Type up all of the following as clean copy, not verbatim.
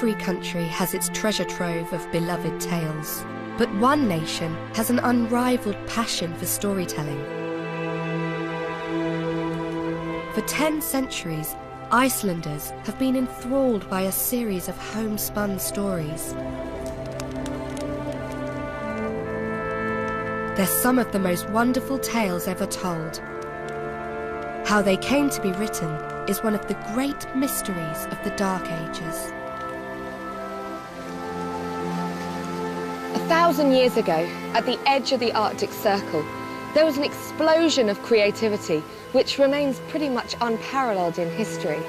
Every country has its treasure trove of beloved tales, but one nation has an unrivaled passion for storytelling. For 10 centuries, Icelanders have been enthralled by a series of homespun stories. They're some of the most wonderful tales ever told. How they came to be written is one of the great mysteries of the Dark Ages. 1,000 years ago, at the edge of the Arctic Circle, there was an explosion of creativity which remains pretty much unparalleled in history.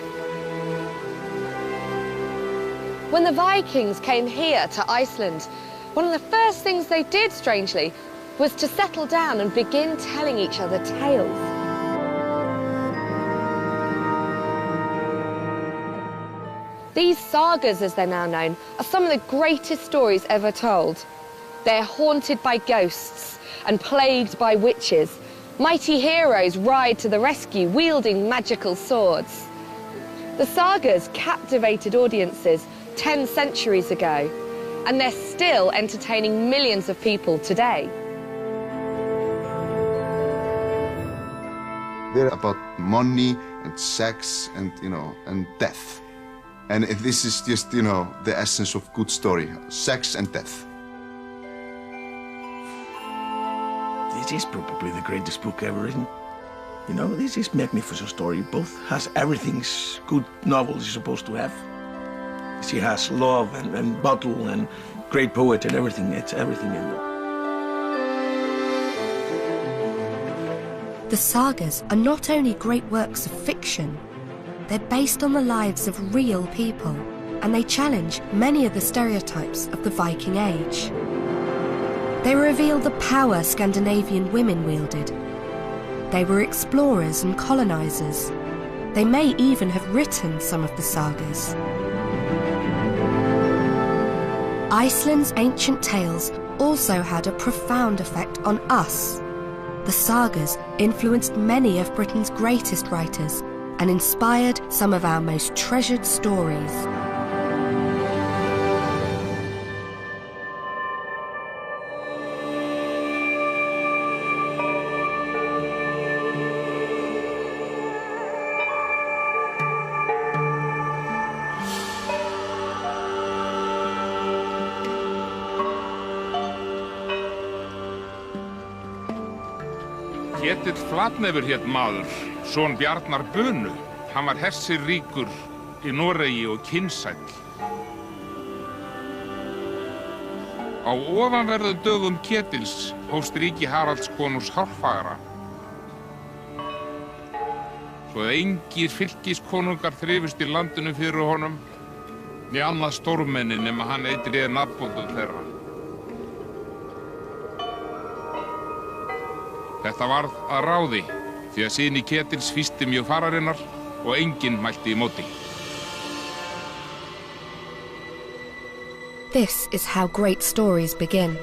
When the Vikings came here to Iceland, one of the first things they did, strangely, was to settle down and begin telling each other tales. These sagas, as they're now known, are some of the greatest stories ever told. They're haunted by ghosts and plagued by witches. Mighty heroes ride to the rescue, wielding magical swords. The sagas captivated audiences 10 centuries ago, and they're still entertaining millions of people today. They're about money and sex and, and death. And this is just, the essence of good story, sex and death. This is probably the greatest book ever written. This is magnificent story. Both has everything good novel is supposed to have. She has love and battle and great poet and everything. It's everything in there. The sagas are not only great works of fiction, they're based on the lives of real people, and they challenge many of the stereotypes of the Viking Age. They reveal the power Scandinavian women wielded. They were explorers and colonizers. They may even have written some of the sagas. Iceland's ancient tales also had a profound effect on us. The sagas influenced many of Britain's greatest writers and inspired some of our most treasured stories. Ketill Flatnefur hét maður, son Bjarnar Bunu. Hann var hersirríkur í Noregi og kynsæll. Á ofanverðum dögum Ketils hófst ríki Haralds konungs hárfagra. Svo að engir fylkiskonungar þrifust í landinu fyrir honum, né annað stórmenni nema hann eitri nafnbóndum þeirra. Þetta varð að ráði, því að syni Ketils fýsti mjög fararinnar og enginn mælti í móti. This is how great stories begin.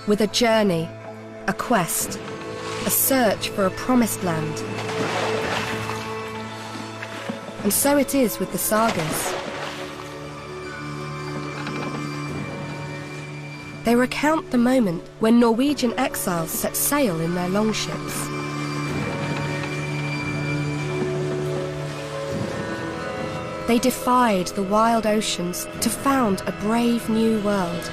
With a journey, a quest, a search for a promised land. And so it is with the sagas. They recount the moment when Norwegian exiles set sail in their longships. They defied the wild oceans to found a brave new world.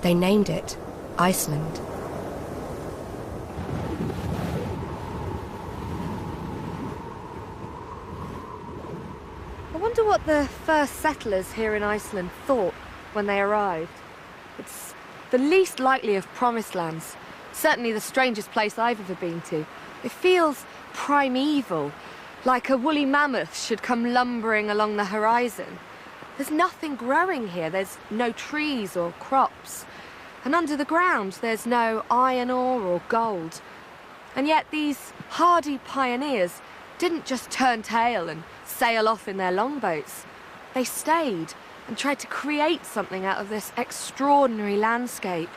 They named it Iceland. I wonder what the first settlers here in Iceland thought when they arrived. It's the least likely of promised lands, certainly the strangest place I've ever been to. It feels primeval, like a woolly mammoth should come lumbering along the horizon. There's nothing growing here, there's no trees or crops. And under the ground there's no iron ore or gold. And yet these hardy pioneers didn't just turn tail and sail off in their longboats. They stayed and tried to create something out of this extraordinary landscape.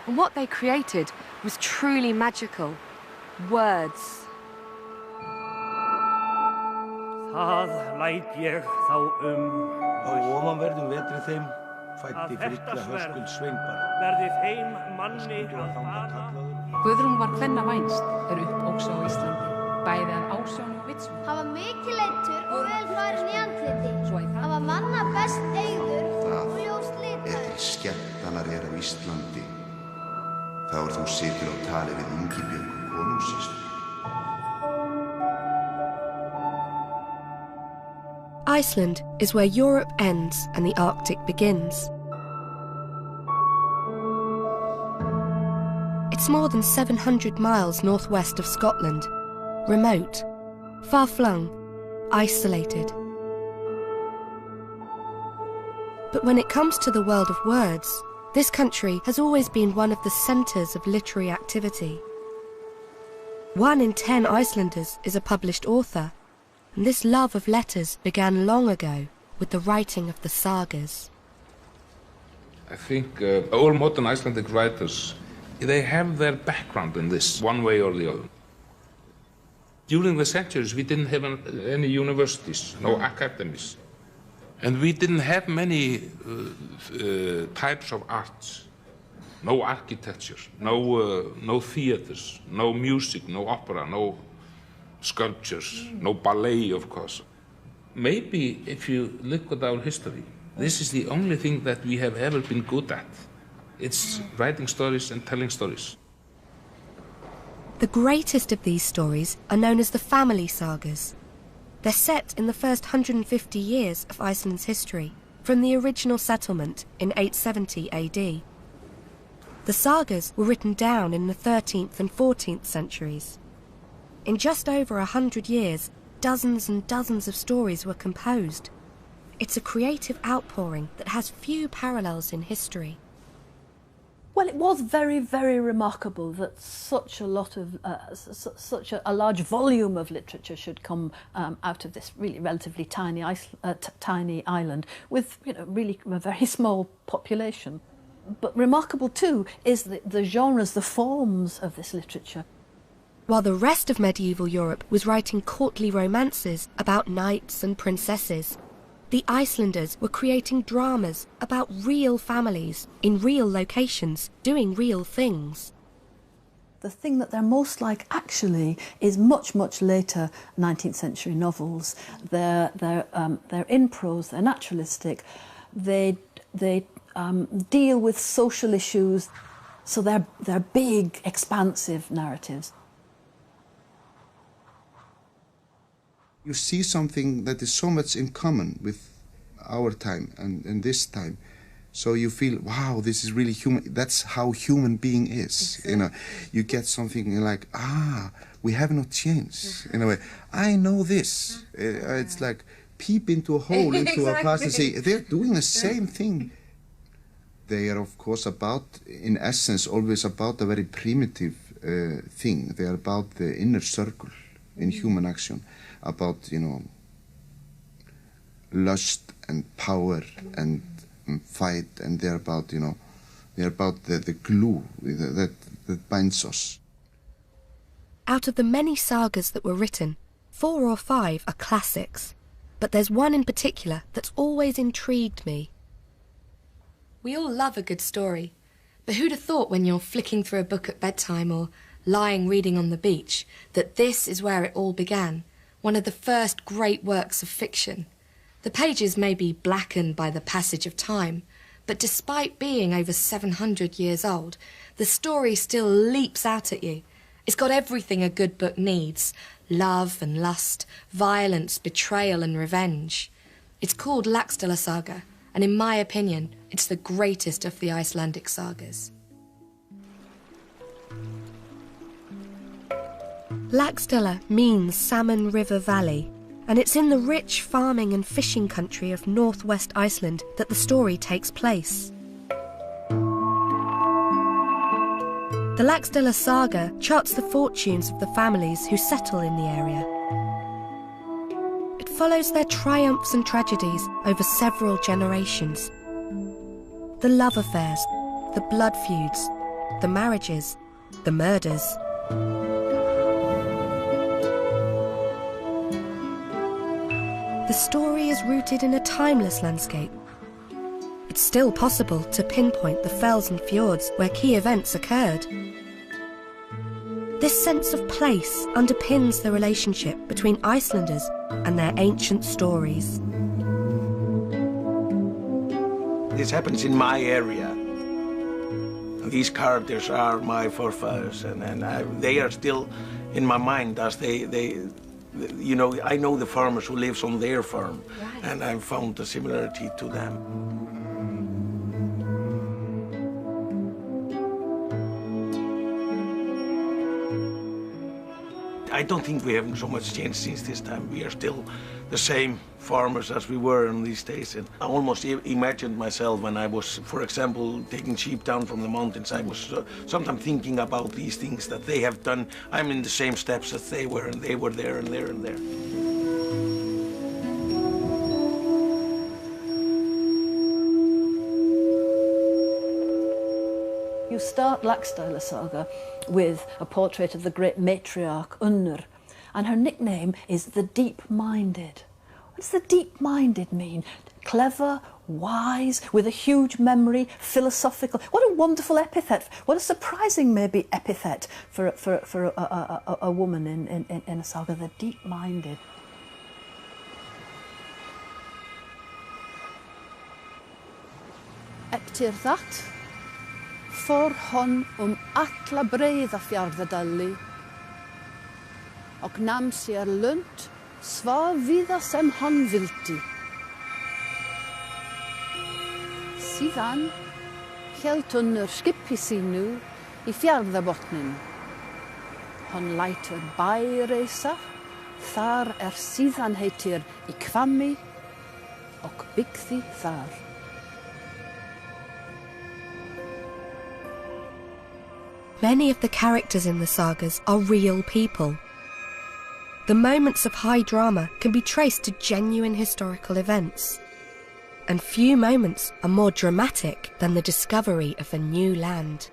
And what they created was truly magical. Words. Það læt ég þá Á ofanverðum vetri þeim fæddi Frigga Höskuld Sveinbarn. verði þeim manni að Þangað fara. kallaður. Guðrún var kvenna vænst uppóks á Íslandi, bæði af ásjón og vitsmú. Hann var mikið leiddur og vel farinn í andliti. Svo í Hann var manna best eygður og ljóst Ef litaður. til skemmtanar er á Íslandi, þá þú situr á tali við Ingibjörgu konungsíslu. Iceland is where Europe ends and the Arctic begins. It's more than 700 miles northwest of Scotland, remote, far-flung, isolated. But when it comes to the world of words, this country has always been one of the centres of literary activity. 1 in 10 Icelanders is a published author, and this love of letters began long ago with the writing of the sagas. I think all modern Icelandic writers, they have their background in this, one way or the other. During the centuries, we didn't have any universities, no academies. And we didn't have many types of arts. No architecture, no theaters, no music, no opera, no sculptures, no ballet, of course. Maybe if you look at our history, this is the only thing that we have ever been good at. It's writing stories and telling stories. The greatest of these stories are known as the family sagas. They're set in the first 150 years of Iceland's history, from the original settlement in 870 AD. The sagas were written down in the 13th and 14th centuries. In just over 100 years, dozens and dozens of stories were composed. It's a creative outpouring that has few parallels in history. Well, it was very, very remarkable that such a lot of, such a large volume of literature should come out of this really relatively tiny island with, really a very small population. But remarkable too is the genres, the forms of this literature. While the rest of medieval Europe was writing courtly romances about knights and princesses, the Icelanders were creating dramas about real families in real locations doing real things. The thing that they're most like actually is much, much later 19th century novels. They're in prose, they're naturalistic, they deal with social issues, so they're big, expansive narratives. You see something that is so much in common with our time and this time. So you feel, wow, this is really human. That's how human being is. You get something like, we have not changed. In a way, I know this. It's like peep into a hole, into a past and say, they're doing the same thing. They are, of course, in essence, always about a very primitive thing. They are about the inner circle in human action. About, lust and power and fight, and they're about, the glue that binds us. Out of the many sagas that were written, 4 or 5 are classics, but there's one in particular that's always intrigued me. We all love a good story, but who'd have thought when you're flicking through a book at bedtime or lying reading on the beach that this is where it all began? One of the first great works of fiction. The pages may be blackened by the passage of time, but despite being over 700 years old, the story still leaps out at you. It's got everything a good book needs: love and lust, violence, betrayal and revenge. It's called Laxdaela Saga, and in my opinion, it's the greatest of the Icelandic sagas. Laxdaela means Salmon River Valley, and it's in the rich farming and fishing country of northwest Iceland that the story takes place. The Laxdaela Saga charts the fortunes of the families who settle in the area. It follows their triumphs and tragedies over several generations. The love affairs, the blood feuds, the marriages, the murders. The story is rooted in a timeless landscape. It's still possible to pinpoint the fells and fjords where key events occurred. This sense of place underpins the relationship between Icelanders and their ancient stories. This happens in my area. These characters are my forefathers, and they are still in my mind as you know, I know the farmers who lives on their farm, right. And I've found a similarity to them. I don't think we have so much changed since this time. We are still the same farmers as we were in these days. And I almost imagined myself when I was, for example, taking sheep down from the mountains. I was sometimes thinking about these things that they have done. I'm in the same steps as they were, and they were there and there and there. You start Laxdaela Saga with a portrait of the great matriarch Unnur, and her nickname is the Deep-Minded. What does the Deep-Minded mean? Clever, wise, with a huge memory, philosophical. What a wonderful epithet. What a surprising, maybe, epithet for a woman in a saga, the Deep-Minded. Eftir that, fór hon alla breiða fjarðardali og nam sér lund svaf víða sem hann vildi. Síðan hélt Unnur skipi sínu í fjarðarbotnin. Hann lætur bæ reisa, þar síðan heitir í Hvammi og byggði þar. Many of the characters in the sagas are real people. The moments of high drama can be traced to genuine historical events. And few moments are more dramatic than the discovery of a new land.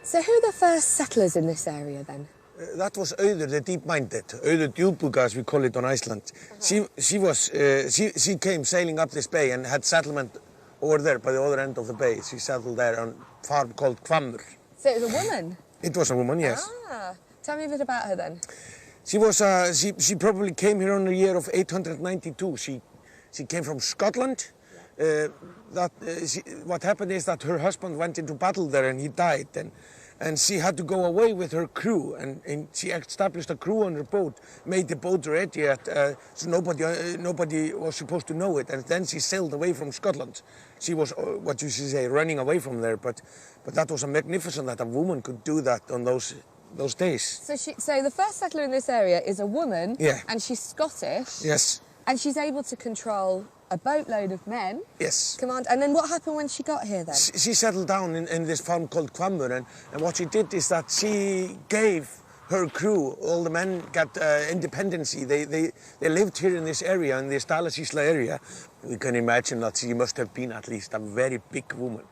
So who are the first settlers in this area then? That was Auður, the Deep-Minded, Auður Djúpúga, as we call it on Iceland. She came sailing up this bay and had settlement over there by the other end of the bay. She settled there on a farm called Hvammur. So it was a woman? It was a woman, yes. Ah, tell me a bit about her then. She was, she probably came here in the year of 892. She came from Scotland. What happened is that her husband went into battle there and he died. And she had to go away with her crew, and she established a crew on her boat, made the boat ready, so nobody was supposed to know it, and then she sailed away from Scotland. She was, what you should say, running away from there, but that was magnificent that a woman could do that on those days. So the first settler in this area is a woman, yeah. And she's Scottish. Yes. And she's able to control a boatload of men. Yes. And then what happened when she got here then? She settled down in this farm called Hvammur, and what she did is that she gave her crew, all the men got independency. They lived here in this area, in the Laxdaela area. We can imagine that she must have been at least a very big woman,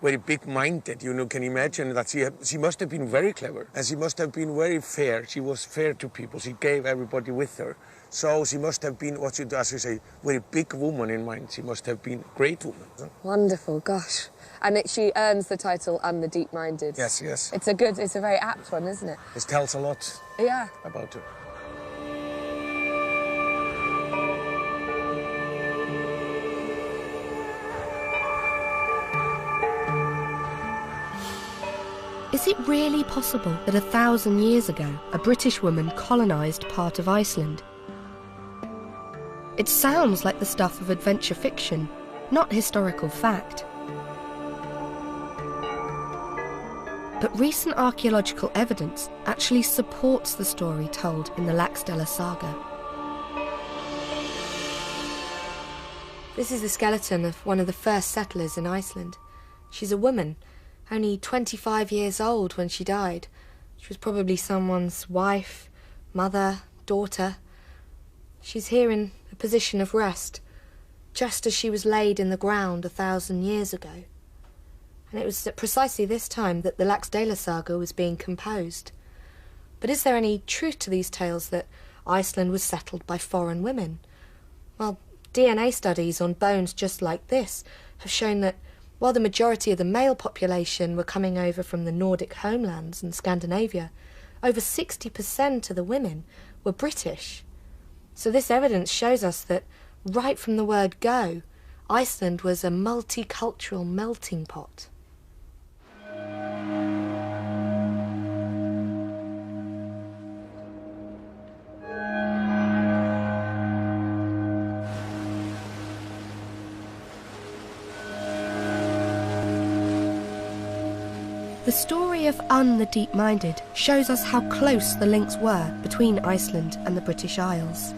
very big-minded. You know, can imagine that she must have been very clever, and she must have been very fair. She was fair to people. She gave everybody with her. So she must have been, as you say, very big woman in mind. She must have been a great woman. Wonderful, gosh. And she earns the title, and the Deep-Minded. Yes, yes. It's a very apt one, isn't it? It tells a lot about her. Is it really possible that 1,000 years ago, a British woman colonised part of Iceland? It sounds like the stuff of adventure fiction, not historical fact. But recent archaeological evidence actually supports the story told in the Laxdaela Saga. This is the skeleton of one of the first settlers in Iceland. She's a woman, only 25 years old when she died. She was probably someone's wife, mother, daughter. She's here in a position of rest, just as she was laid in the ground 1,000 years ago. And And it was at precisely this time that the Laxdaela Saga was being composed. But is there any truth to these tales that Iceland was settled by foreign women? Well, DNA studies on bones just like this have shown that while the majority of the male population were coming over from the Nordic homelands and Scandinavia, over 60% of the women were British. So this evidence shows us that right from the word go, Iceland was a multicultural melting pot. The story of Un the Deep-Minded shows us how close the links were between Iceland and the British Isles.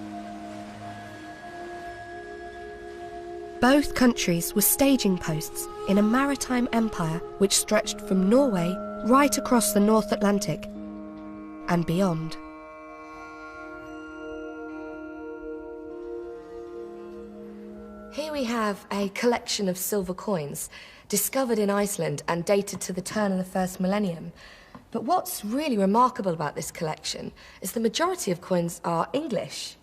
Both countries were staging posts in a maritime empire which stretched from Norway right across the North Atlantic and beyond. Here we have a collection of silver coins discovered in Iceland and dated to the turn of the first millennium. But what's really remarkable about this collection is the majority of coins are English.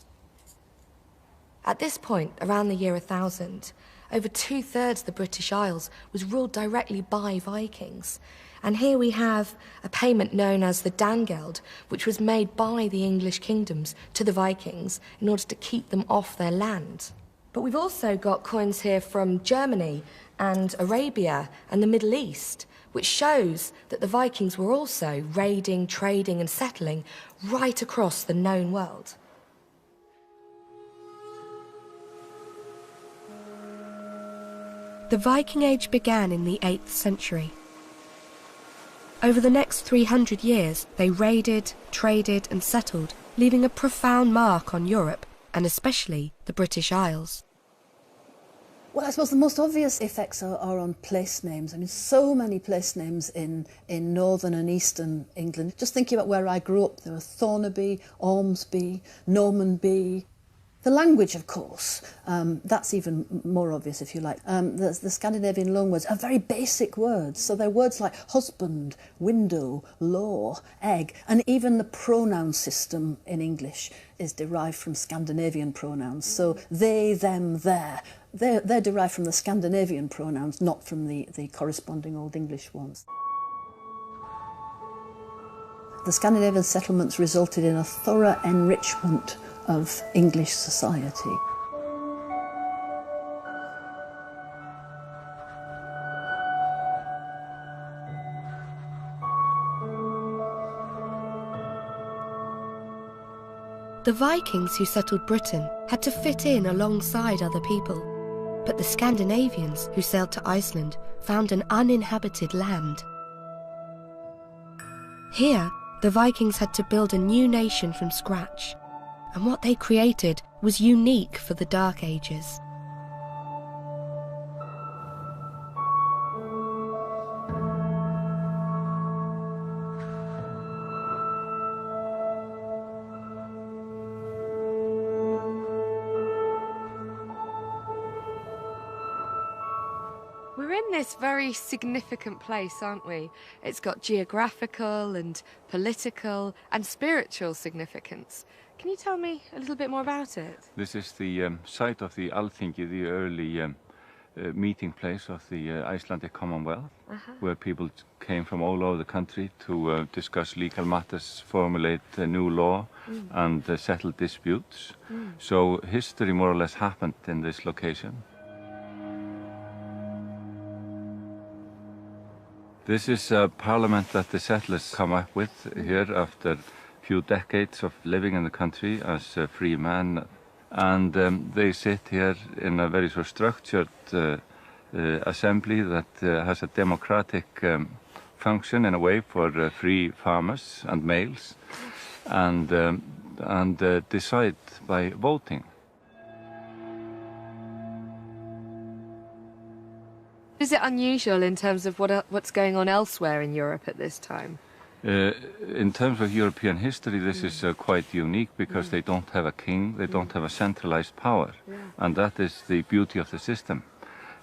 At this point, around the year 1000, over 2/3 of the British Isles was ruled directly by Vikings. And here we have a payment known as the Dangeld, which was made by the English kingdoms to the Vikings in order to keep them off their land. But we've also got coins here from Germany and Arabia and the Middle East, which shows that the Vikings were also raiding, trading and settling right across the known world. The Viking Age began in the 8th century. Over the next 300 years, they raided, traded and settled, leaving a profound mark on Europe and especially the British Isles. Well, I suppose the most obvious effects are on place names. I mean, so many place names in northern and eastern England. Just thinking about where I grew up, there were Thornaby, Ormsby, Normanby. The language, of course, that's even more obvious, if you like. The Scandinavian loanwords are very basic words. So they're words like husband, window, law, egg, and even the pronoun system in English is derived from Scandinavian pronouns. So they, them, their. They're derived from the Scandinavian pronouns, not from the corresponding Old English ones. The Scandinavian settlements resulted in a thorough enrichment of English society. The Vikings who settled Britain had to fit in alongside other people. But the Scandinavians who sailed to Iceland found an uninhabited land. Here, the Vikings had to build a new nation from scratch, and what they created was unique for the Dark Ages. We're in this very significant place, aren't we? It's got geographical and political and spiritual significance. Can you tell me a little bit more about it? This is the site of the Alþingi, the early meeting place of the Icelandic Commonwealth, where people came from all over the country to discuss legal matters, formulate new law and settle disputes. So history more or less happened in this location. This is a parliament that the settlers come up with here after a few decades of living in the country as free men. And they sit here in a very sort of structured assembly that has a democratic function in a way for free farmers and males, and decide by voting. Is it unusual in terms of what's going on elsewhere in Europe at this time? In terms of European history, this is quite unique because they don't have a king, they don't have a centralized power. And that is the beauty of the system.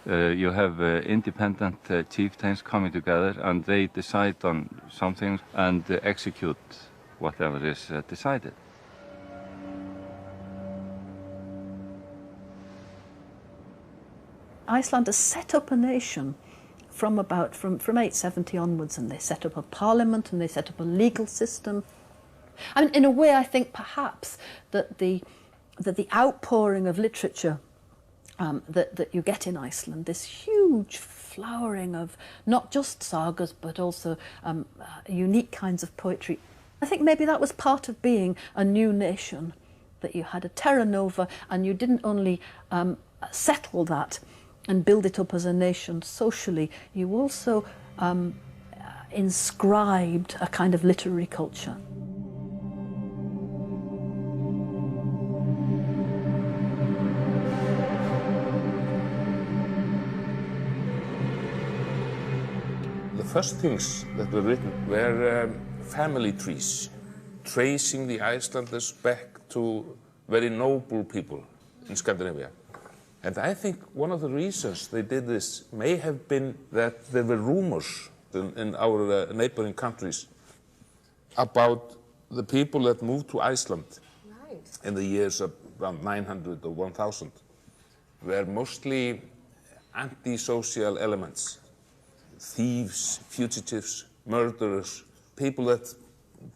You have independent chieftains coming together, and they decide on something and execute whatever is decided. Icelanders set up a nation from 870 onwards, and they set up a parliament and they set up a legal system. I mean, in a way, I think perhaps that the outpouring of literature that you get in Iceland, this huge flowering of not just sagas but also unique kinds of poetry, I think maybe that was part of being a new nation, that you had a terra nova and you didn't only settle that and build it up as a nation socially, you also inscribed a kind of literary culture. The first things that were written were family trees, tracing the Icelanders back to very noble people in Scandinavia. And I think one of the reasons they did this may have been that there were rumors in our neighboring countries about the people that moved to Iceland in the years around 900 or 1000 were mostly antisocial elements. Thieves, fugitives, murderers, people that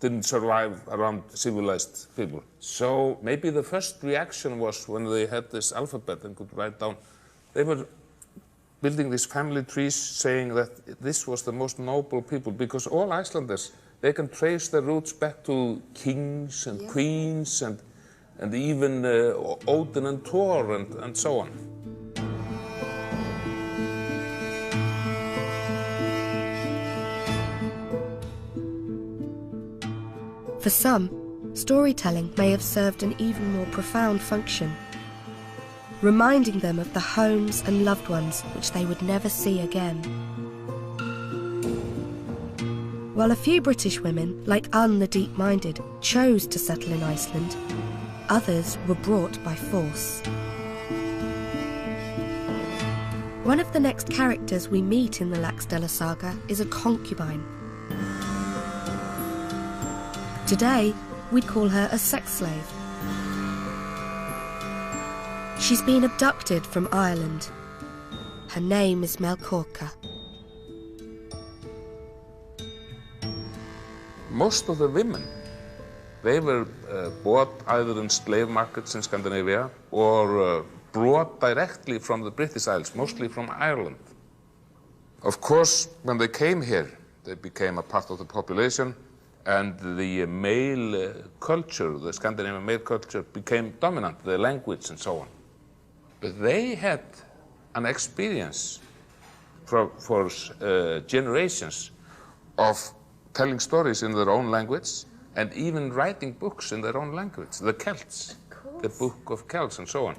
didn't survive around civilized people. So maybe the first reaction was when they had this alphabet and could write down, they were building these family trees saying that this was the most noble people, because all Icelanders, they can trace their roots back to kings and queens and even Odin and Thor and so on. For some, storytelling may have served an even more profound function, reminding them of the homes and loved ones which they would never see again. While a few British women, like Anne the Deep-Minded, chose to settle in Iceland, others were brought by force. One of the next characters we meet in the Laxdaela Saga is a concubine. Today, we'd call her a sex slave. She's been abducted from Ireland. Her name is Melkorka. Most of the women, they were bought either in slave markets in Scandinavia or brought directly from the British Isles, mostly from Ireland. Of course, when they came here, they became a part of the population, and the male culture, the Scandinavian male culture, became dominant, the language and so on. But they had an experience for generations of telling stories in their own language and even writing books in their own language, the Celts, the Book of Celts and so on.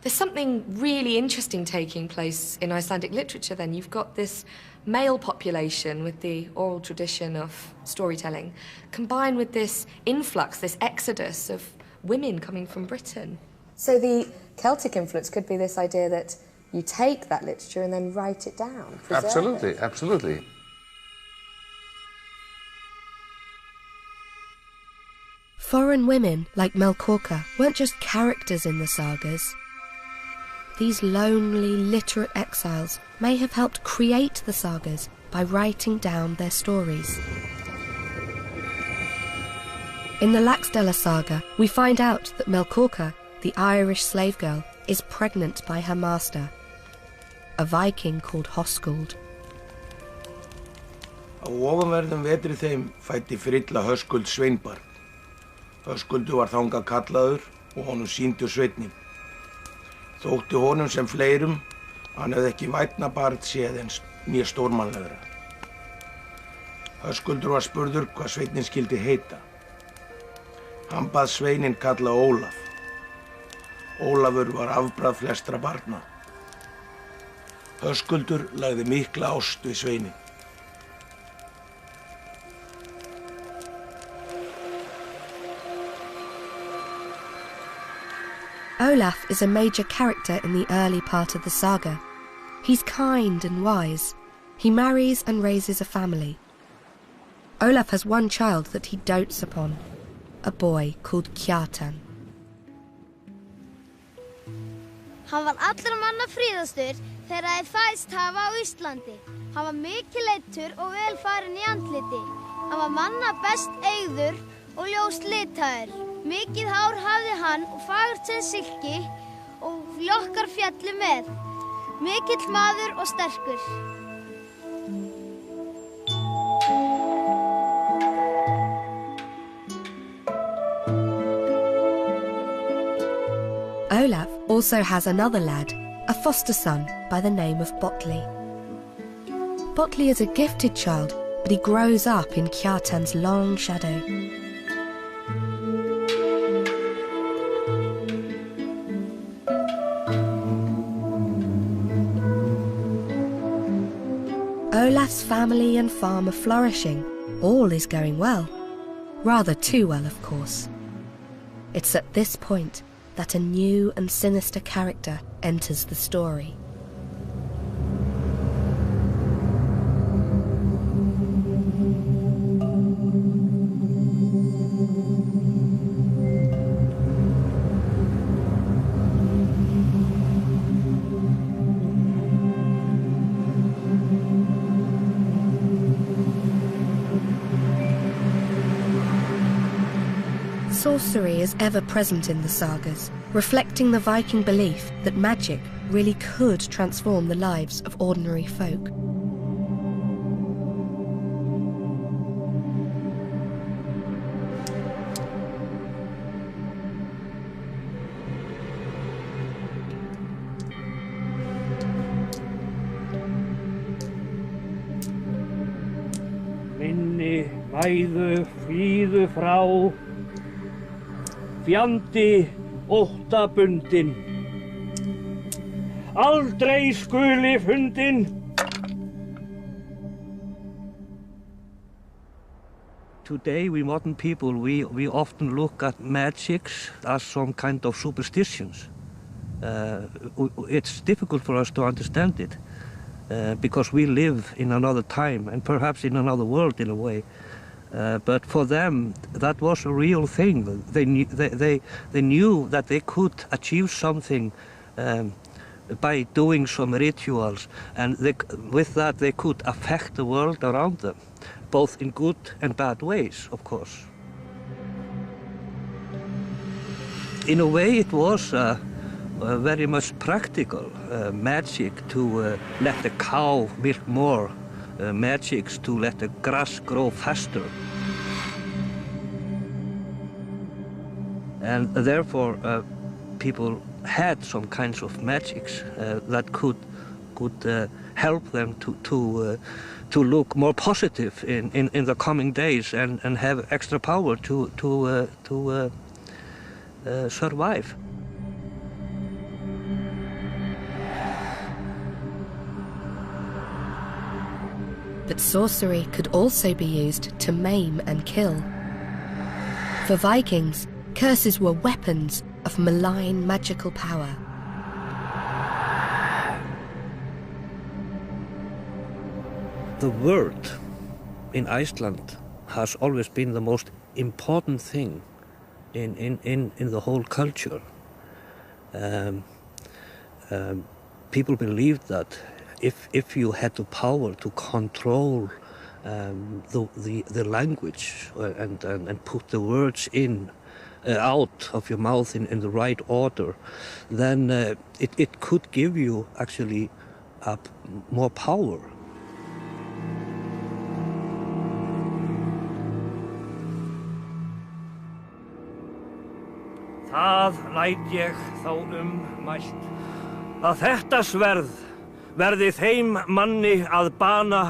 There's something really interesting taking place in Icelandic literature then. You've got this male population with the oral tradition of storytelling, combined with this influx, this exodus of women coming from Britain. So the Celtic influence could be this idea that you take that literature and then write it down, preserve Absolutely, it. absolutely. Foreign women like Melkorka weren't just characters in the sagas. These lonely, literate exiles may have helped create the sagas by writing down their stories. In the Laxdaela Saga, we find out that Melkorka, the Irish slave girl, is pregnant by her master, a Viking called Hoskuld. Á ofanverðum vetri þeim fæddi Frilla Höskuld sveinbarn. Höskuldur var þangað kallaður og honum sýndur sveinninn. Þótti honum sem fleirum, hann hefði ekki vænna barn séð eins né stórmannlegra. Höskuldur var spurður hvað sveinninn skyldi heita. Hann bað sveininn kalla Ólaf. Ólafur var afbragð flestra barna. Höskuldur lagði mikla ást við sveininn. Olaf is a major character in the early part of the saga. He's kind and wise. He marries and raises a family. Olaf has one child that he dotes upon, a boy called Kjartan. Hann var allra manna fríðastur þegar þeir fæðst hafa á Íslandi. Hann var mikið leiddur og vel farinn í andliti. Hann var manna best eygður og ljóst litaður. Mikið hár hafði hann og fagurt sem silki og lokkar fjallu með. Mikill maður og sterkur. Olaf also has another lad, a foster son by the name of Botley. Botley is a gifted child, but he grows up in Kjartan's long shadow. Olaf's family and farm are flourishing. All is going well. Rather too well, of course. It's at this point that a new and sinister character enters the story. Sorcery is ever present in the sagas, reflecting the Viking belief that magic really could transform the lives of ordinary folk. Minni mæðu fríðu frá fjandi óttabundin, aldrei skuli fundin. Today, we modern people, we often look at magics as some kind of superstitions. It's difficult for us to understand it because we live in another time and perhaps in another world in a way. But for them, that was a real thing. They knew that they could achieve something by doing some rituals, and with that they could affect the world around them, both in good and bad ways, of course. In a way, it was very much practical magic to let the cow milk more. Magics to let the grass grow faster. And therefore people had some kinds of magics that could help them to look more positive in the coming days and have extra power to survive. But sorcery could also be used to maim and kill. For Vikings, curses were weapons of malign magical power. The word in Iceland has always been the most important thing in the whole culture. People believed that if you had the power to control the language and put the words in out of your mouth in the right order, then it could give you actually more power. Það læt ég þá mælt að þetta sverð verði þeim manni að bana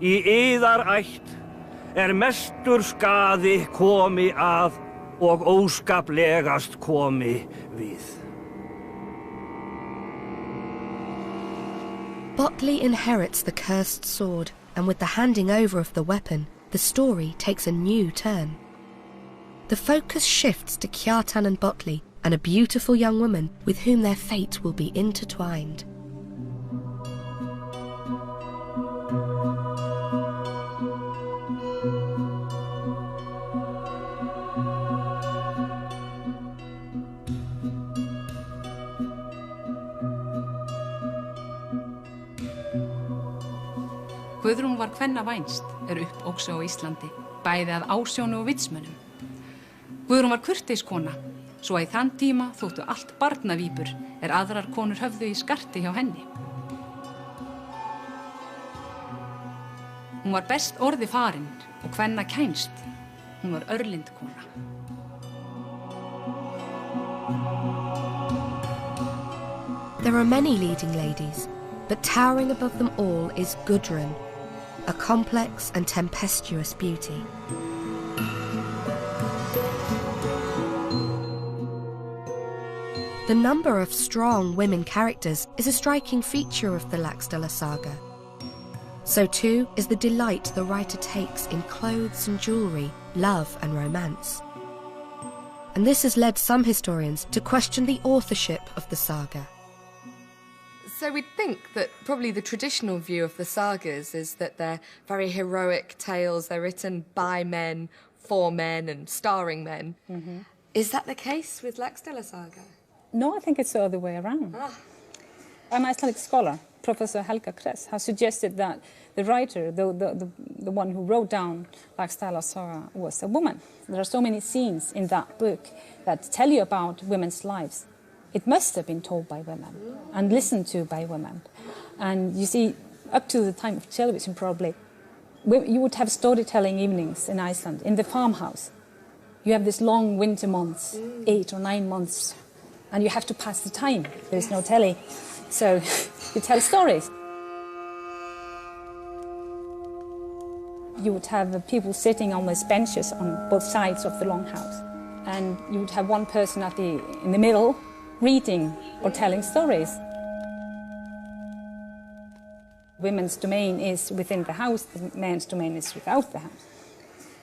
í yðarætt mestur skaði komi að og óskaplegast komi við. Botley inherits the cursed sword, and with the handing over of the weapon, the story takes a new turn. The focus shifts to Kjartan and Botley, and a beautiful young woman with whom their fate will be intertwined. Guðrún var kvennavænst uppóksa á Íslandi, bæði að ásjónu og vitsmönnum. Guðrún var kurteiskona, svo að í þann tíma þóttu allt barnavípur aðrar konur höfðu í skarti hjá henni. Hún var best orði farin og kvenna kænst. Hún var örlind kona. There are many leading ladies, but towering above them all is Gudrun, a complex and tempestuous beauty. The number of strong women characters is a striking feature of the Laxdaela Saga. So too is the delight the writer takes in clothes and jewellery, love and romance. And this has led some historians to question the authorship of the saga. So we'd think that probably the traditional view of the sagas is that they're very heroic tales, they're written by men, for men and starring men. Mm-hmm. Is that the case with Laxdaela Saga? No, I think it's the other way around. An Icelandic scholar, Professor Helga Kress, has suggested that the writer, the one who wrote down Laxdaela Saga, was a woman. There are so many scenes in that book that tell you about women's lives. It must have been told by women and listened to by women. And you see, up to the time of television probably, you would have storytelling evenings in Iceland, in the farmhouse. You have this long winter months, 8 or 9 months, and you have to pass the time. There's no telly, so you tell stories. You would have people sitting on these benches on both sides of the longhouse, and you would have one person in the middle reading or telling stories. Women's domain is within the house, the man's domain is without the house.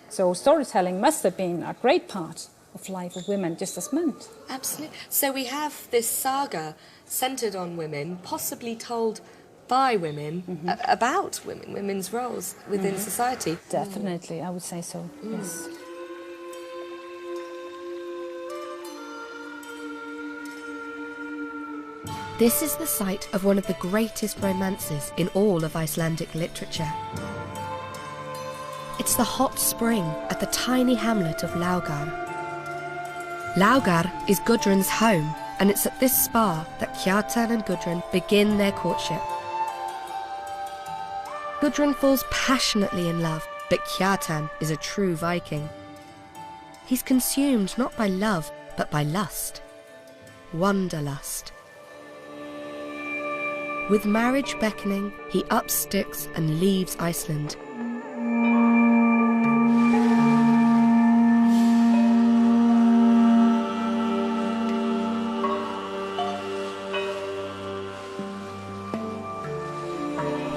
So storytelling must have been a great part of life of women, just as men. Absolutely. So we have this saga centred on women, possibly told by women, about women, women's roles within society. Definitely, I would say so, yes. This is the site of one of the greatest romances in all of Icelandic literature. It's the hot spring at the tiny hamlet of Laugar. Laugar is Gudrun's home, and it's at this spa that Kjartan and Gudrun begin their courtship. Gudrun falls passionately in love, but Kjartan is a true Viking. He's consumed not by love, but by lust. Wanderlust. With marriage beckoning, he ups sticks and leaves Iceland.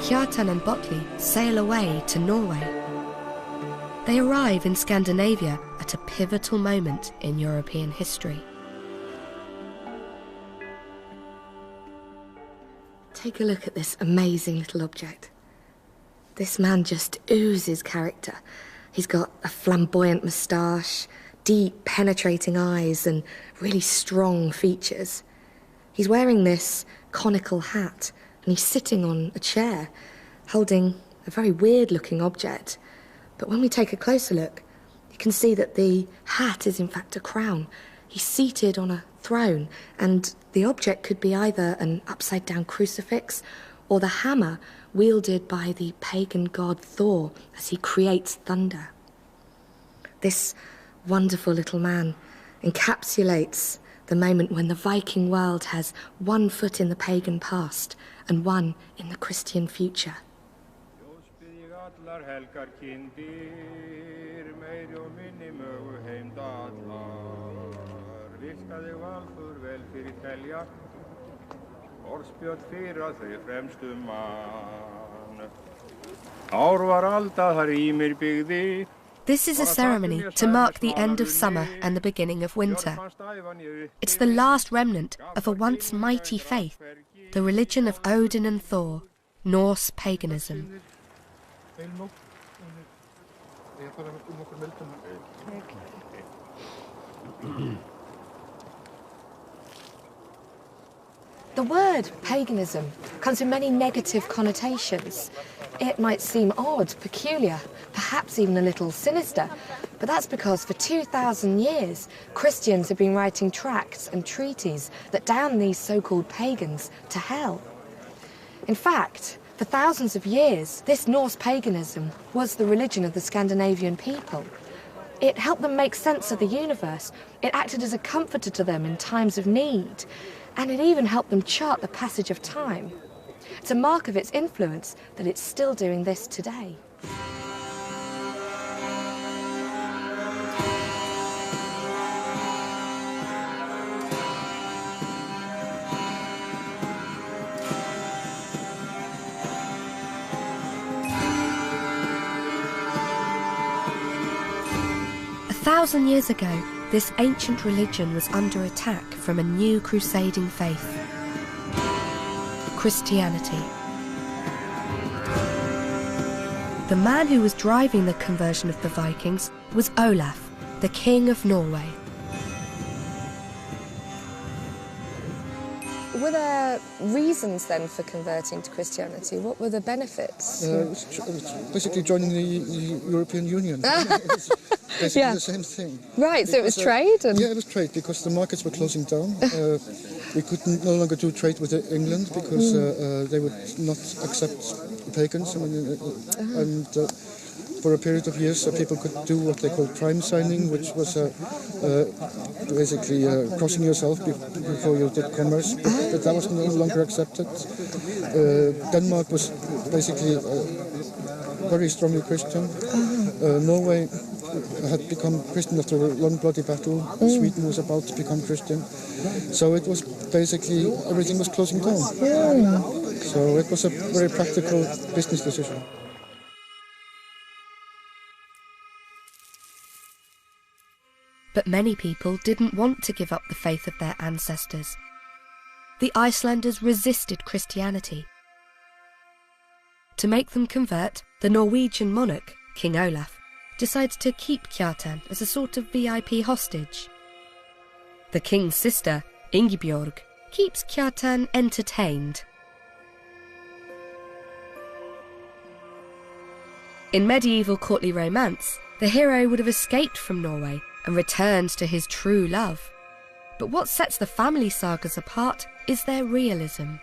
Kjartan and Botley sail away to Norway. They arrive in Scandinavia at a pivotal moment in European history. Take a look at this amazing little object. This man just oozes character. He's got a flamboyant moustache, deep, penetrating eyes, and really strong features. He's wearing this conical hat, and he's sitting on a chair, holding a very weird-looking object. But when we take a closer look, you can see that the hat is in fact a crown. He's seated on a throne, and the object could be either an upside-down crucifix or the hammer wielded by the pagan god Thor as he creates thunder. This wonderful little man encapsulates the moment when the Viking world has one foot in the pagan past and one in the Christian future. This is a ceremony to mark the end of summer and the beginning of winter. It's the last remnant of a once mighty faith, the religion of Odin and Thor, Norse paganism. The word paganism comes with many negative connotations. It might seem odd, peculiar, perhaps even a little sinister, but that's because for 2,000 years, Christians have been writing tracts and treaties that damn these so-called pagans to hell. In fact, for thousands of years, this Norse paganism was the religion of the Scandinavian people. It helped them make sense of the universe. It acted as a comforter to them in times of need. And it even helped them chart the passage of time. It's a mark of its influence that it's still doing this today. A 1,000 years ago, this ancient religion was under attack from a new crusading faith, Christianity. The man who was driving the conversion of the Vikings was Olaf, the King of Norway. Were there reasons then for converting to Christianity? What were the benefits? It was basically joining the European Union. Basically the same thing. Right, so it was trade? Yeah, it was trade, because the markets were closing down. We could no longer do trade with England because they would not accept pagans. And for a period of years, people could do what they called prime signing, which was basically crossing yourself before you did commerce. But that was no longer accepted. Denmark was basically very strongly Christian. Norway had become Christian after a long bloody battle. Sweden was about to become Christian. So it was basically, everything was closing down. So it was a very practical business decision. But many people didn't want to give up the faith of their ancestors. The Icelanders resisted Christianity. To make them convert, the Norwegian monarch, King Olaf, decides to keep Kjartan as a sort of VIP hostage. The king's sister, Ingibjorg, keeps Kjartan entertained. In medieval courtly romance, the hero would have escaped from Norway and returned to his true love. But what sets the family sagas apart is their realism.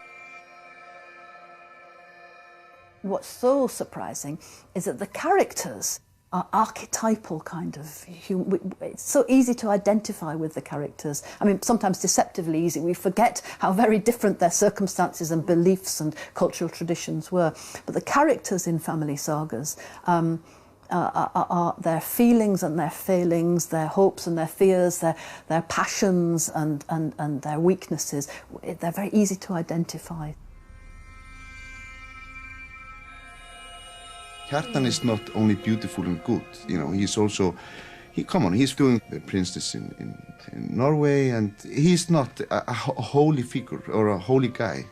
What's so surprising is that the characters are archetypal kind of human. It's so easy to identify with the characters. I mean, sometimes deceptively easy. We forget how very different their circumstances and beliefs and cultural traditions were. But the characters in family sagas are their feelings and their failings, their hopes and their fears, their passions and their weaknesses. They're very easy to identify. Kjartan is not only beautiful and good, you know, he's also, he's doing the princess in Norway, and he's not a holy figure or a holy guy.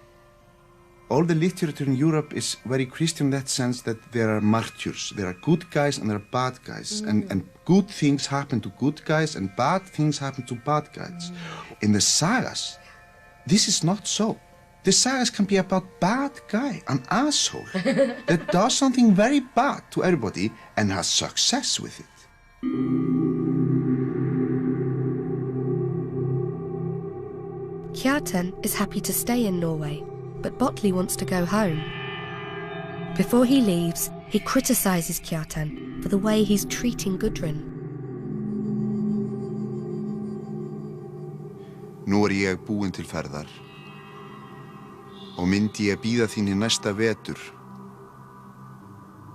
All the literature in Europe is very Christian in that sense that there are martyrs. There are good guys and there are bad guys. And good things happen to good guys and bad things happen to bad guys. In the sagas, this is not so. The sagas can be about bad guy, an asshole, that does something very bad to everybody and has success with it. Kjartan is happy to stay in Norway, but Botley wants to go home. Before he leaves, he criticises Kjartan for the way he's treating Gudrun. Nú ég búinn til ferðar og myndi ég bíða þín í næsta vetur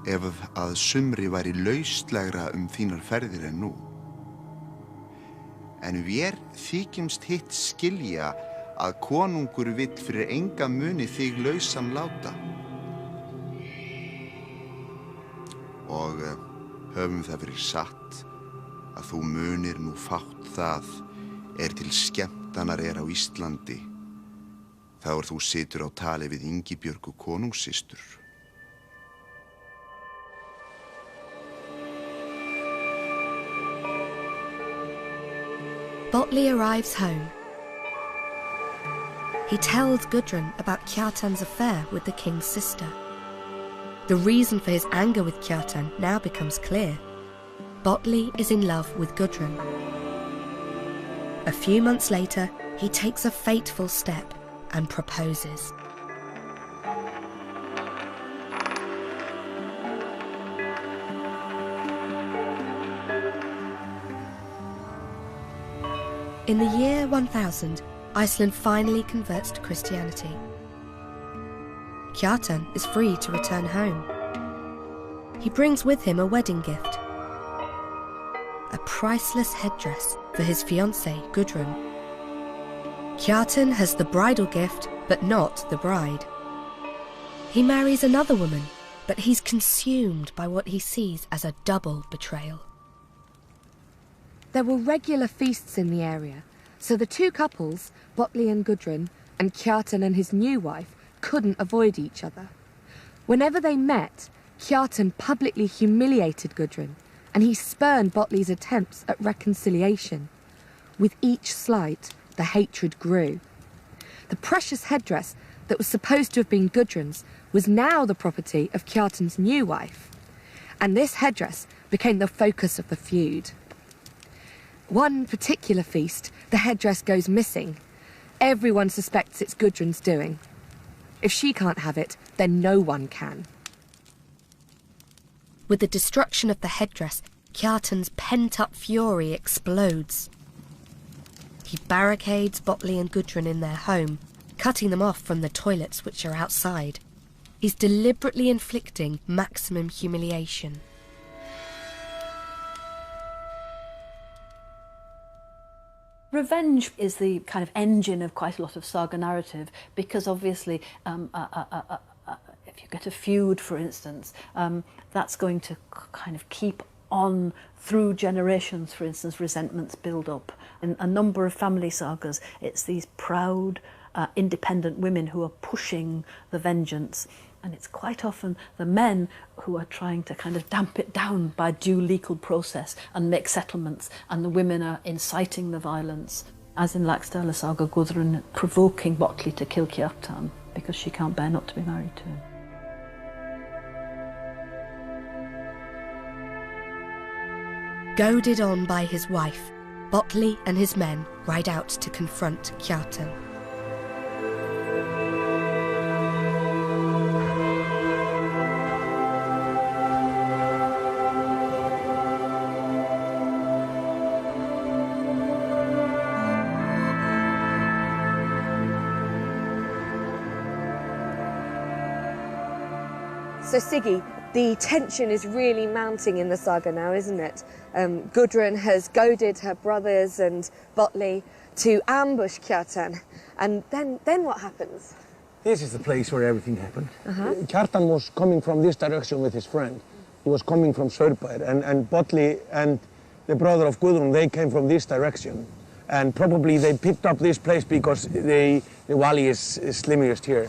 ef að sumri væri lauslegra þínar ferðir en nú. En vér þykjumst hitt skilja að konungur vill fyrir enga muni þig lausan láta. Og höfum það fyrir satt að þú munir nú fátt það til skemmtanar á Íslandi. Þá þú situr á tali við Ingibjörgu konungssystur. Botley arrives home. He tells Gudrun about Kjartan's affair with the king's sister. The reason for his anger with Kjartan now becomes clear. Botley is in love with Gudrun. A few months later, he takes a fateful step and proposes. In the year 1000, Iceland finally converts to Christianity. Kjartan is free to return home. He brings with him a wedding gift, a priceless headdress for his fiancée, Gudrun. Kjartan has the bridal gift, but not the bride. He marries another woman, but he's consumed by what he sees as a double betrayal. There were regular feasts in the area, so the two couples, Botley and Gudrun, and Kjartan and his new wife, couldn't avoid each other. Whenever they met, Kjartan publicly humiliated Gudrun, and he spurned Botley's attempts at reconciliation. With each slight, the hatred grew. The precious headdress that was supposed to have been Gudrun's was now the property of Kjartan's new wife, and this headdress became the focus of the feud. One particular feast, the headdress goes missing. Everyone suspects it's Gudrun's doing. If she can't have it, then no one can. With the destruction of the headdress, Kjartan's pent-up fury explodes. He barricades Botley and Gudrun in their home, cutting them off from the toilets which are outside. He's deliberately inflicting maximum humiliation. Revenge is the kind of engine of quite a lot of saga narrative, because obviously if you get a feud, for instance, that's going to kind of keep on through generations. For instance, resentments build up. In a number of family sagas, it's these proud, independent women who are pushing the vengeance. And it's quite often the men who are trying to kind of damp it down by due legal process and make settlements, and the women are inciting the violence. As in Laxdaela Saga, Gudrun provoking Botley to kill Kjartan because she can't bear not to be married to him. Goaded on by his wife, Botley and his men ride out to confront Kjartan. So Siggy, the tension is really mounting in the saga now, isn't it? Gudrun has goaded her brothers and Botley to ambush Kjartan. And then what happens? This is the place where everything happened. Kjartan was coming from this direction with his friend. He was coming from Sörbær, and Botley and the brother of Gudrun, they came from this direction. And probably they picked up this place because the valley is slimmiest here.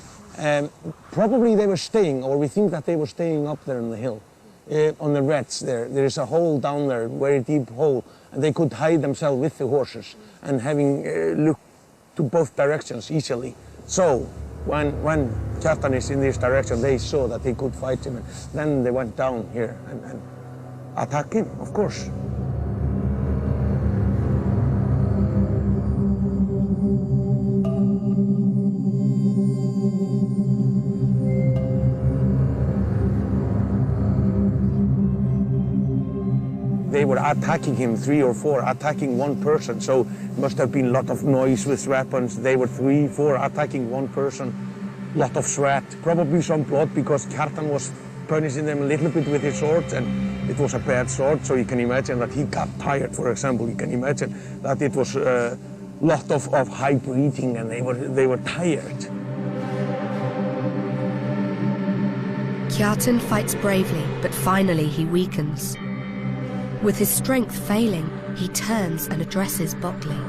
Probably they were staying, or we think that they were staying up there on the hill, on the reds there. There is a hole down there, very deep hole, and they could hide themselves with the horses and having looked to both directions easily. So when Kjartan is in this direction, they saw that they could fight him, and then they went down here and attacked him, of course. They were attacking him, 3 or 4, attacking one person. So it must have been a lot of noise with weapons. They were 3, 4 attacking one person, lot of sweat, probably some blood because Kjartan was punishing them a little bit with his sword, and it was a bad sword. So you can imagine that he got tired, for example. You can imagine that it was a lot of high breathing, and they were tired. Kjartan fights bravely, but finally he weakens. With his strength failing, he turns and addresses Botley.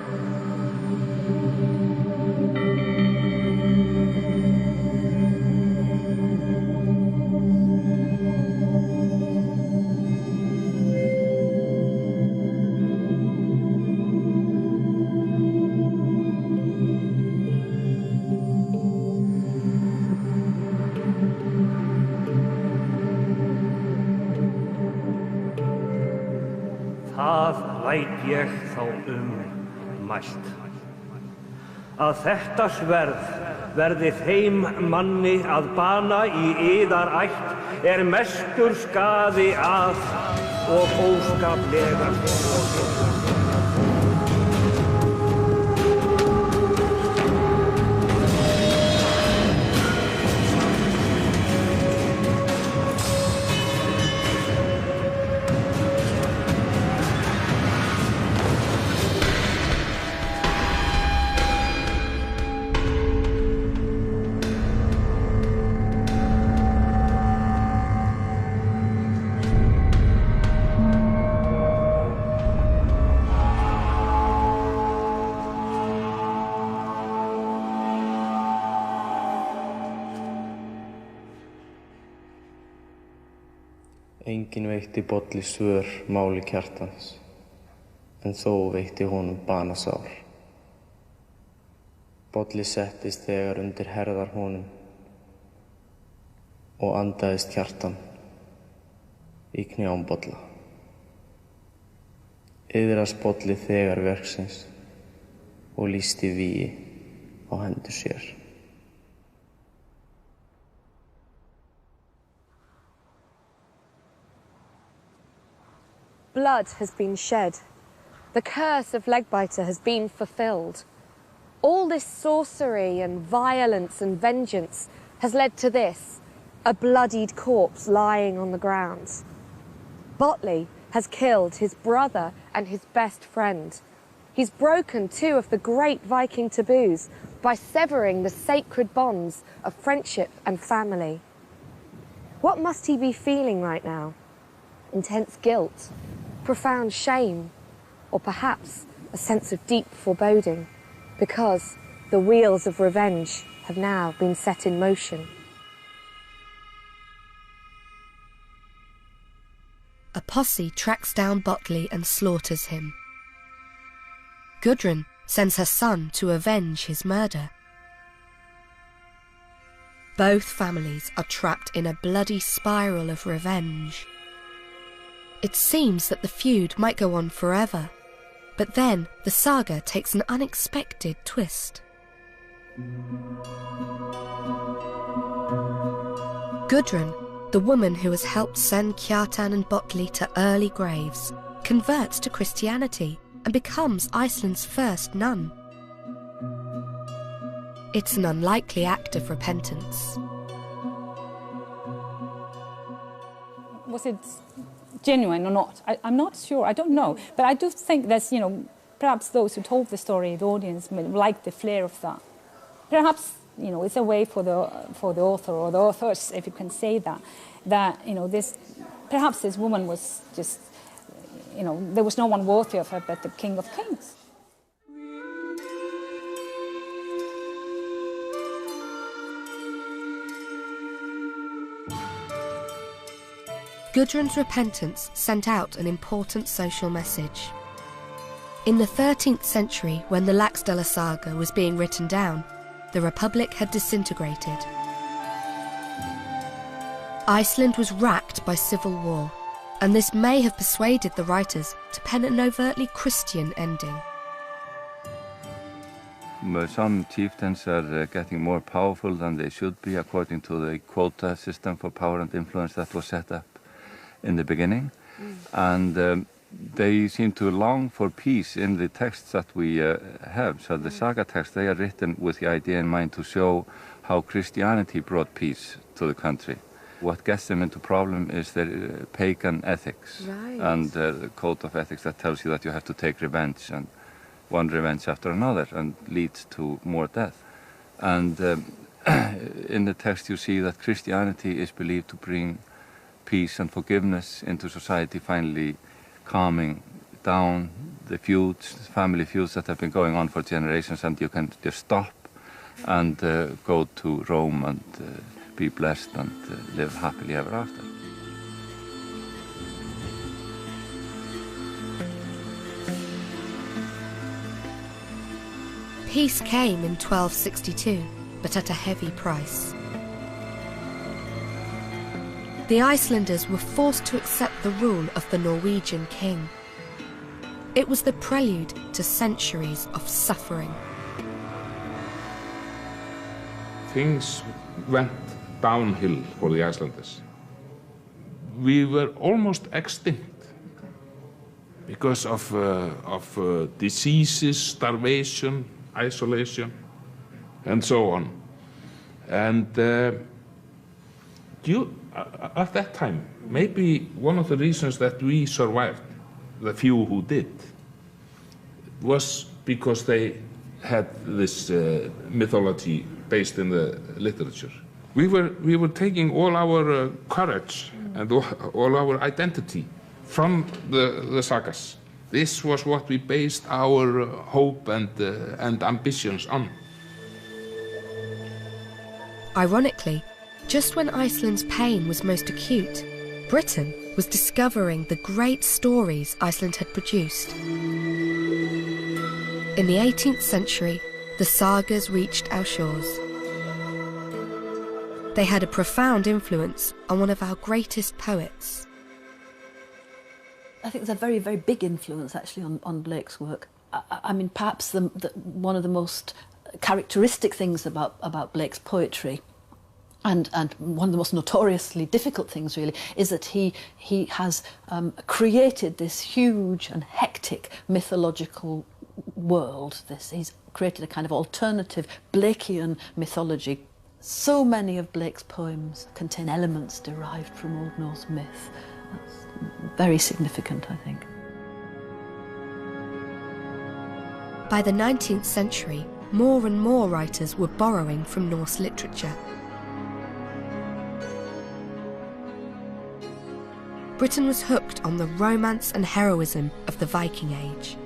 það læt ég þá mælt. Að þetta sverð verði þeim manni að bana í yðar ætt mestur skaði að og óskaplega. Enginn veitti Bolli svör máli kjartans, en þó veitti honum banasár. Bolli settist þegar undir herðar honum og andaðist hjartan í knjám Bolla. Iðrast Bolli þegar verksins og lýsti vígi á hendur sér. Blood has been shed. The curse of Legbiter has been fulfilled. All this sorcery and violence and vengeance has led to this, a bloodied corpse lying on the ground. Botley has killed his brother and his best friend. He's broken two of the great Viking taboos by severing the sacred bonds of friendship and family. What must he be feeling right now? Intense guilt, profound shame, or perhaps a sense of deep foreboding, because the wheels of revenge have now been set in motion. A posse tracks down Botley and slaughters him. Gudrun sends her son to avenge his murder. Both families are trapped in a bloody spiral of revenge. It seems that the feud might go on forever, but then the saga takes an unexpected twist. Gudrun, the woman who has helped send Kjartan and Botley to early graves, converts to Christianity and becomes Iceland's first nun. It's an unlikely act of repentance. Was it genuine or not? I'm not sure, I don't know. But I do think that, perhaps those who told the story, the audience, liked the flair of that. Perhaps, it's a way for the author or the authors, if you can say that, perhaps this woman was just, there was no one worthy of her but the King of Kings. Gudrun's repentance sent out an important social message. In the 13th century, when the Laxdaela Saga was being written down, the Republic had disintegrated. Iceland was racked by civil war, and this may have persuaded the writers to pen an overtly Christian ending. Some chieftains are getting more powerful than they should be according to the quota system for power and influence that was set up in the beginning, and they seem to long for peace in the texts that we have. So the saga texts, they are written with the idea in mind to show how Christianity brought peace to the country. What gets them into problem is their pagan ethics, and the code of ethics that tells you that you have to take revenge, and one revenge after another, and leads to more death. And in the text you see that Christianity is believed to bring peace and forgiveness into society, finally calming down the feuds, family feuds that have been going on for generations, and you can just stop and go to Rome and be blessed and live happily ever after. Peace came in 1262, but at a heavy price. The Icelanders were forced to accept the rule of the Norwegian king. It was the prelude to centuries of suffering. Things went downhill for the Icelanders. We were almost extinct because of diseases, starvation, isolation, and so on. And at that time, maybe one of the reasons that we survived, the few who did, was because they had this mythology based in the literature. We were taking all our courage and all our identity from the sagas. This was what we based our hope and ambitions on. Ironically, just when Iceland's pain was most acute, Britain was discovering the great stories Iceland had produced. In the 18th century, the sagas reached our shores. They had a profound influence on one of our greatest poets. I think it's a very, very big influence, actually, on Blake's work. I mean, perhaps one of the most characteristic things about Blake's poetry, and one of the most notoriously difficult things, really, is that he has created this huge and hectic mythological world. He's created a kind of alternative Blakean mythology. So many of Blake's poems contain elements derived from Old Norse myth. That's very significant, I think. By the 19th century, more and more writers were borrowing from Norse literature. Britain was hooked on the romance and heroism of the Viking Age.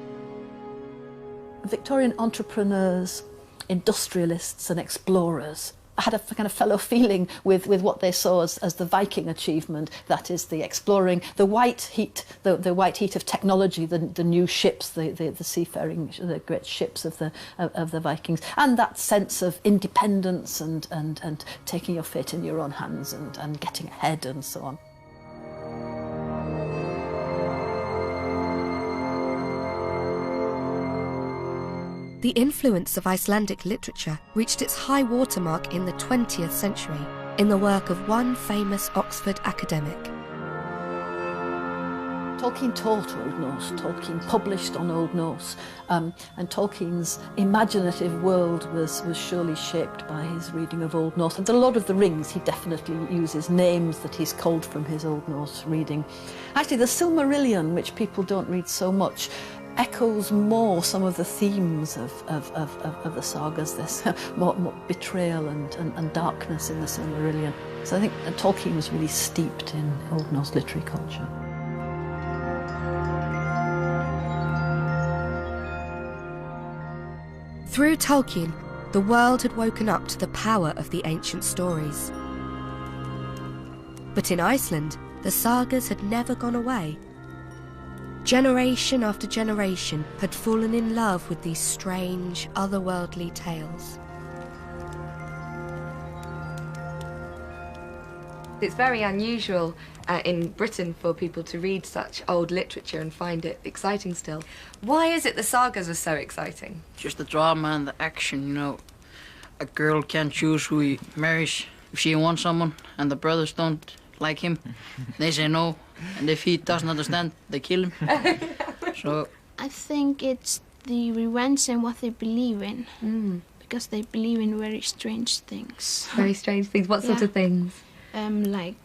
Victorian entrepreneurs, industrialists and explorers had a kind of fellow feeling with what they saw as the Viking achievement, that is the exploring, the white heat of technology, the new ships, the seafaring, the great ships of the Vikings, and that sense of independence and taking your fate in your own hands and getting ahead and so on. The influence of Icelandic literature reached its high watermark in the 20th century in the work of one famous Oxford academic. Tolkien taught Old Norse, Tolkien published on Old Norse, and Tolkien's imaginative world was surely shaped by his reading of Old Norse. And the Lord of the Rings, he definitely uses names that he's culled from his Old Norse reading. Actually, the Silmarillion, which people don't read so much, echoes more some of the themes of the sagas, this more betrayal and darkness in the Silmarillion. So I think Tolkien was really steeped in Old Norse literary culture. Through Tolkien, the world had woken up to the power of the ancient stories. But in Iceland, the sagas had never gone away. Generation after generation had fallen in love with these strange, otherworldly tales. It's very unusual in Britain for people to read such old literature and find it exciting still. Why is it the sagas are so exciting? Just the drama and the action, you know. A girl can't choose who he marries. If she wants someone and the brothers don't like him, they say no. And if he doesn't understand, they kill him. So I think it's the revenge and what they believe in. Because they believe in very strange things. Very strange things? What sort of things? Like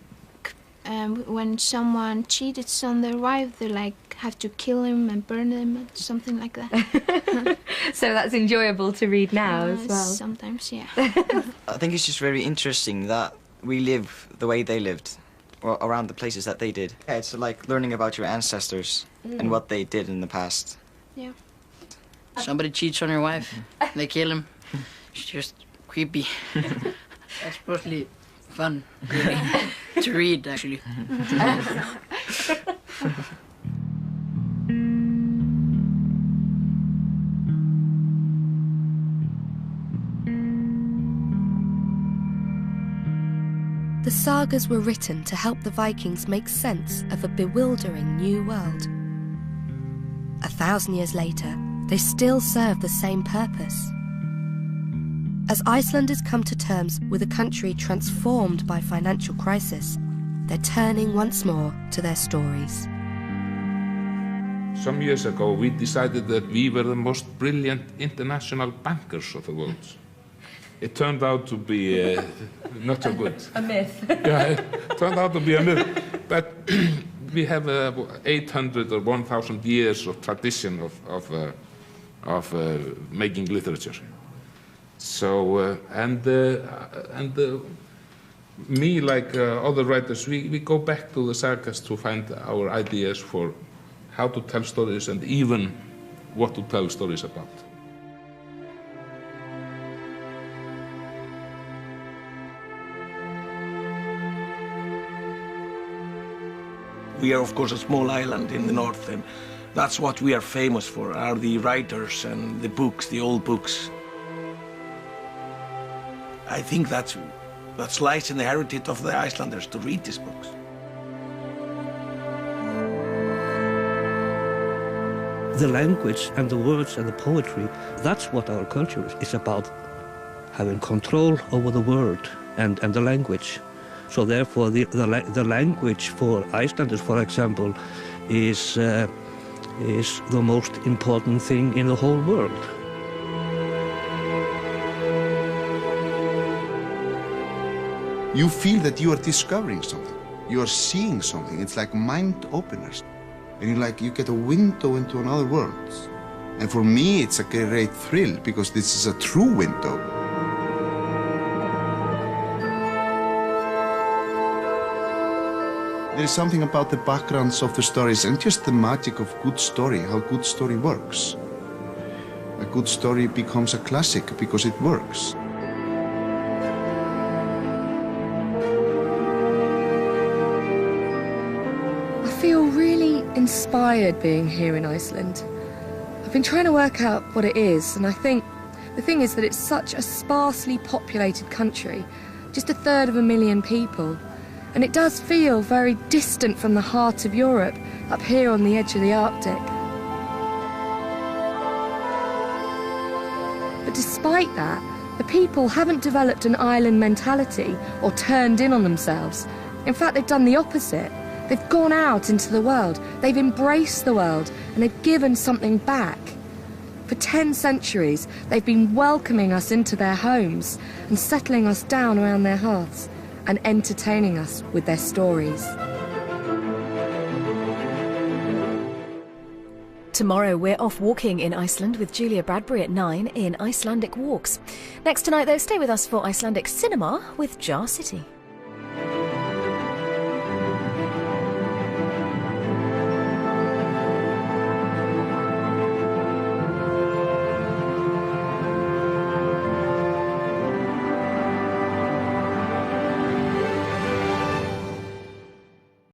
when someone cheated on their wife, they like have to kill him and burn him, something like that. So that's enjoyable to read now as well? Sometimes, yeah. I think it's just very interesting that we live the way they lived, or around the places that they did. Yeah, it's like learning about your ancestors and what they did in the past. Yeah. Somebody cheats on your wife, they kill him. It's just creepy. That's mostly fun, really, to read, actually. The sagas were written to help the Vikings make sense of a bewildering new world. 1,000 years later, they still serve the same purpose. As Icelanders come to terms with a country transformed by financial crisis, they're turning once more to their stories. Some years ago, we decided that we were the most brilliant international bankers of the world. It turned out to be not so good. A myth. Yeah, it turned out to be a myth. But we have 800 or 1,000 years of tradition of making literature. So, me, like other writers, we go back to the sagas to find our ideas for how to tell stories and even what to tell stories about. We are, of course, a small island in the north, and that's what we are famous for, are the writers and the books, the old books. I think that lies in the heritage of the Icelanders to read these books. The language and the words and the poetry, that's what our culture is about, having control over the word and the language. So therefore the language for Icelanders, for example, is the most important thing in the whole world. You feel that you are discovering something. You are seeing something. It's like mind openers. And you get a window into another world. And for me, it's a great thrill because this is a true window. There is something about the backgrounds of the stories and just the magic of good story, how good story works. A good story becomes a classic because it works. I feel really inspired being here in Iceland. I've been trying to work out what it is, and I think the thing is that it's such a sparsely populated country, just 250,000 people. And it does feel very distant from the heart of Europe, up here on the edge of the Arctic. But despite that, the people haven't developed an island mentality or turned in on themselves. In fact, they've done the opposite. They've gone out into the world, they've embraced the world, and they've given something back. For 10 centuries, they've been welcoming us into their homes and settling us down around their hearths, and entertaining us with their stories. Tomorrow we're off walking in Iceland with Julia Bradbury at 9 in Icelandic Walks. Next tonight though, stay with us for Icelandic cinema with Jar City.